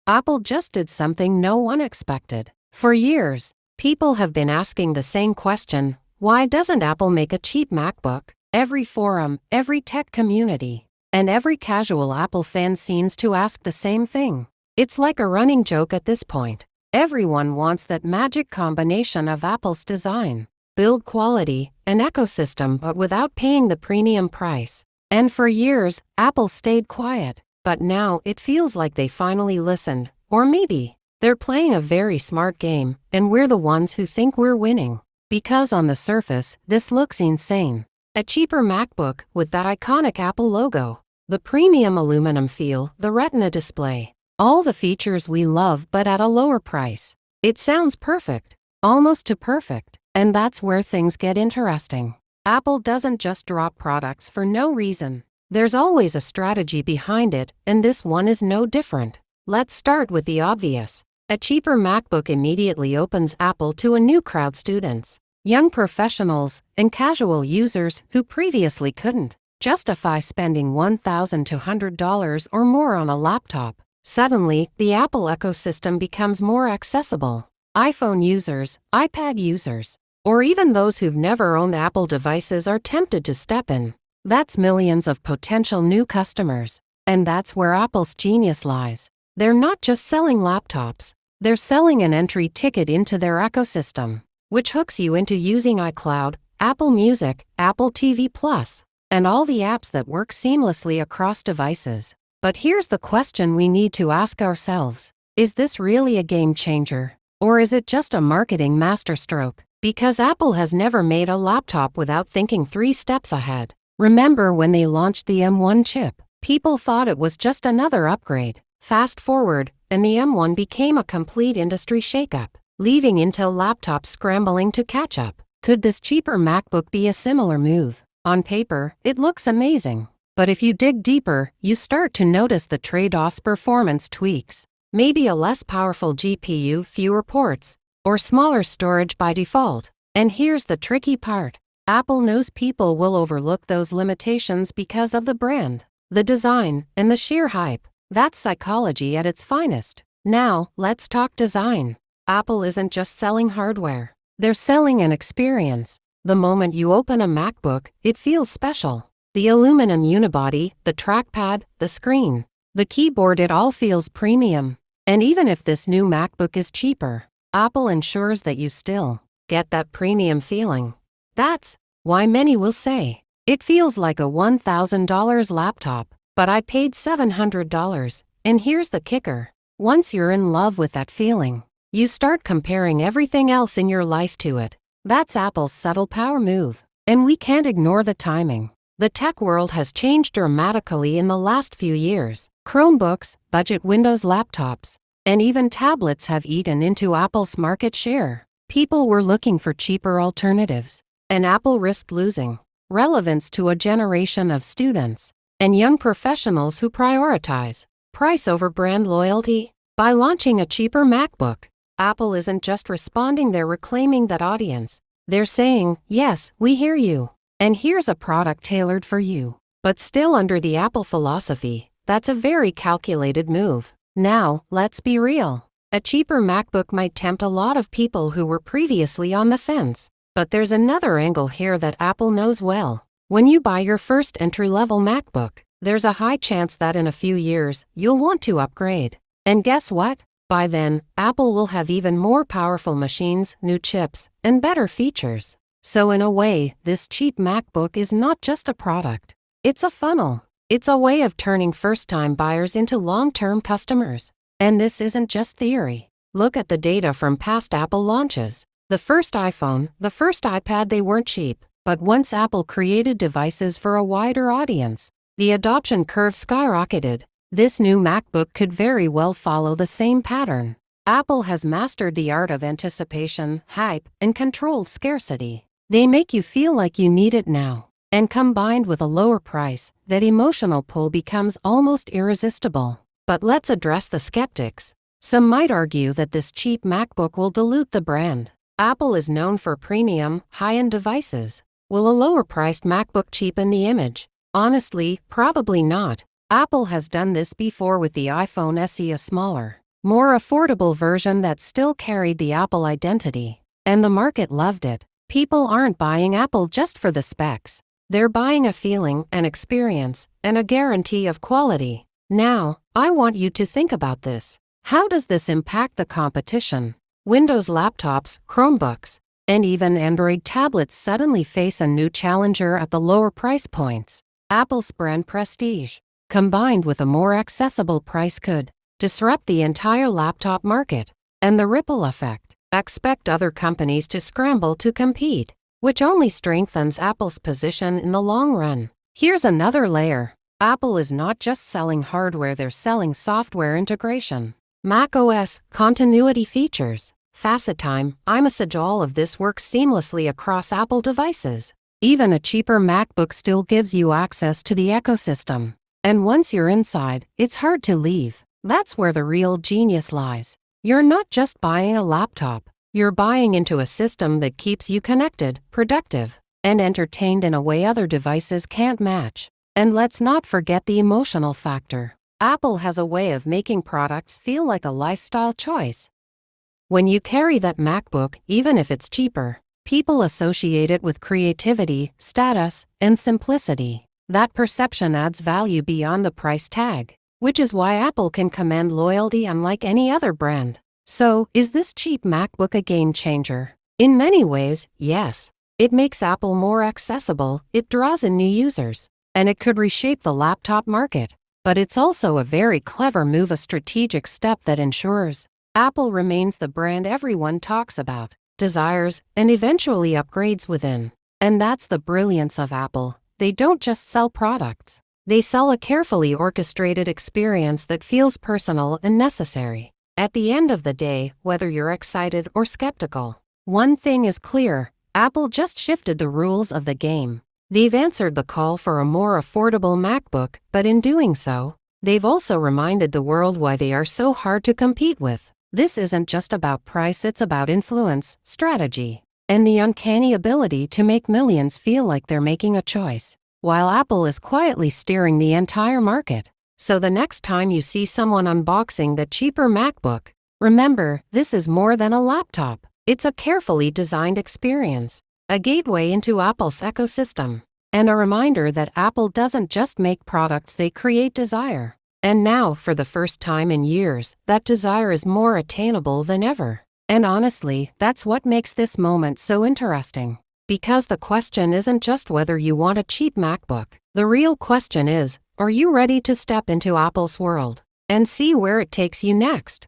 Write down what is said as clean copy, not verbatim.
Apple just did something no one expected. For years, people have been asking the same question: why doesn't Apple make a cheap MacBook? Every forum, every tech community, and every casual Apple fan seems to ask the same thing. It's like a running joke at this point. Everyone wants that magic combination of Apple's design, build quality, and ecosystem, but without paying the premium price. And for years, Apple stayed quiet. But now it feels like they finally listened. Or maybe they're playing a very smart game, and we're the ones who think we're winning. Because on the surface, this looks insane. A cheaper MacBook with that iconic Apple logo, the premium aluminum feel, the Retina display, all the features we love but at a lower price. It sounds perfect, almost too perfect. And that's where things get interesting. Apple doesn't just drop products for no reason. There's always a strategy behind it, and this one is no different. Let's start with the obvious. A cheaper MacBook immediately opens Apple to a new crowd: students, young professionals, and casual users who previously couldn't justify spending $1,200 or more on a laptop. Suddenly, the Apple ecosystem becomes more accessible. iPhone users, iPad users, or even those who've never owned Apple devices are tempted to step in. That's millions of potential new customers. And that's where Apple's genius lies. They're not just selling laptops. They're selling an entry ticket into their ecosystem, which hooks you into using iCloud, Apple Music, Apple TV Plus, and all the apps that work seamlessly across devices. But here's the question we need to ask ourselves. Is this really a game changer? Or is it just a marketing masterstroke? Because Apple has never made a laptop without thinking 3 steps ahead. Remember when they launched the M1 chip? People thought it was just another upgrade. Fast forward, and the M1 became a complete industry shakeup, leaving Intel laptops scrambling to catch up. Could this cheaper MacBook be a similar move? On paper, it looks amazing. But if you dig deeper, you start to notice the trade-offs: performance tweaks, maybe a less powerful GPU, fewer ports, or smaller storage by default. And here's the tricky part. Apple knows people will overlook those limitations because of the brand, the design, and the sheer hype. That's psychology at its finest. Now, let's talk design. Apple isn't just selling hardware. They're selling an experience. The moment you open a MacBook, it feels special. The aluminum unibody, the trackpad, the screen, the keyboard, it all feels premium. And even if this new MacBook is cheaper, Apple ensures that you still get that premium feeling. That's why many will say, it feels like a $1,000 laptop, but I paid $700. And here's the kicker. Once you're in love with that feeling, you start comparing everything else in your life to it. That's Apple's subtle power move. And we can't ignore the timing. The tech world has changed dramatically in the last few years. Chromebooks, budget Windows laptops, and even tablets have eaten into Apple's market share. People were looking for cheaper alternatives, and Apple risked losing relevance to a generation of students and young professionals who prioritize price over brand loyalty. By launching a cheaper MacBook, Apple isn't just responding, they're reclaiming that audience. They're saying, yes, we hear you, and here's a product tailored for you. But still under the Apple philosophy, that's a very calculated move. Now, let's be real. A cheaper MacBook might tempt a lot of people who were previously on the fence. But there's another angle here that Apple knows well. When you buy your first entry-level MacBook, there's a high chance that in a few years, you'll want to upgrade. And guess what? By then, Apple will have even more powerful machines, new chips, and better features. So in a way, this cheap MacBook is not just a product. It's a funnel. It's a way of turning first-time buyers into long-term customers. And this isn't just theory. Look at the data from past Apple launches. The first iPhone, the first iPad, they weren't cheap. But once Apple created devices for a wider audience, the adoption curve skyrocketed. This new MacBook could very well follow the same pattern. Apple has mastered the art of anticipation, hype, and controlled scarcity. They make you feel like you need it now. And combined with a lower price, that emotional pull becomes almost irresistible. But let's address the skeptics. Some might argue that this cheap MacBook will dilute the brand. Apple is known for premium, high-end devices. Will a lower-priced MacBook cheapen the image? Honestly, probably not. Apple has done this before with the iPhone SE, a smaller, more affordable version that still carried the Apple identity. And the market loved it. People aren't buying Apple just for the specs. They're buying a feeling, an experience, and a guarantee of quality. Now, I want you to think about this. How does this impact the competition? Windows laptops, Chromebooks, and even Android tablets suddenly face a new challenger at the lower price points. Apple's brand prestige, combined with a more accessible price, could disrupt the entire laptop market. And the ripple effect. Expect other companies to scramble to compete, which only strengthens Apple's position in the long run. Here's another layer. Apple is not just selling hardware, they're selling software integration. macOS, continuity features, FaceTime, iMessage, all of this works seamlessly across Apple devices. Even a cheaper MacBook still gives you access to the ecosystem. And once you're inside, it's hard to leave. That's where the real genius lies. You're not just buying a laptop. You're buying into a system that keeps you connected, productive, and entertained in a way other devices can't match. And let's not forget the emotional factor. Apple has a way of making products feel like a lifestyle choice. When you carry that MacBook, even if it's cheaper, people associate it with creativity, status, and simplicity. That perception adds value beyond the price tag, which is why Apple can command loyalty unlike any other brand. So, is this cheap MacBook a game changer? In many ways, yes. It makes Apple more accessible, it draws in new users, and it could reshape the laptop market. But it's also a very clever move, a strategic step that ensures Apple remains the brand everyone talks about, desires, and eventually upgrades within. And that's the brilliance of Apple. They don't just sell products. They sell a carefully orchestrated experience that feels personal and necessary. At the end of the day, whether you're excited or skeptical, one thing is clear: Apple just shifted the rules of the game. They've answered the call for a more affordable MacBook, but in doing so, they've also reminded the world why they are so hard to compete with. This isn't just about price, it's about influence, strategy, and the uncanny ability to make millions feel like they're making a choice, while Apple is quietly steering the entire market. So the next time you see someone unboxing the cheaper MacBook, remember, this is more than a laptop. It's a carefully designed experience, a gateway into Apple's ecosystem, and a reminder that Apple doesn't just make products, they create desire. And now, for the first time in years, that desire is more attainable than ever. And honestly, that's what makes this moment so interesting. Because the question isn't just whether you want a cheap MacBook. The real question is, are you ready to step into Apple's world and see where it takes you next?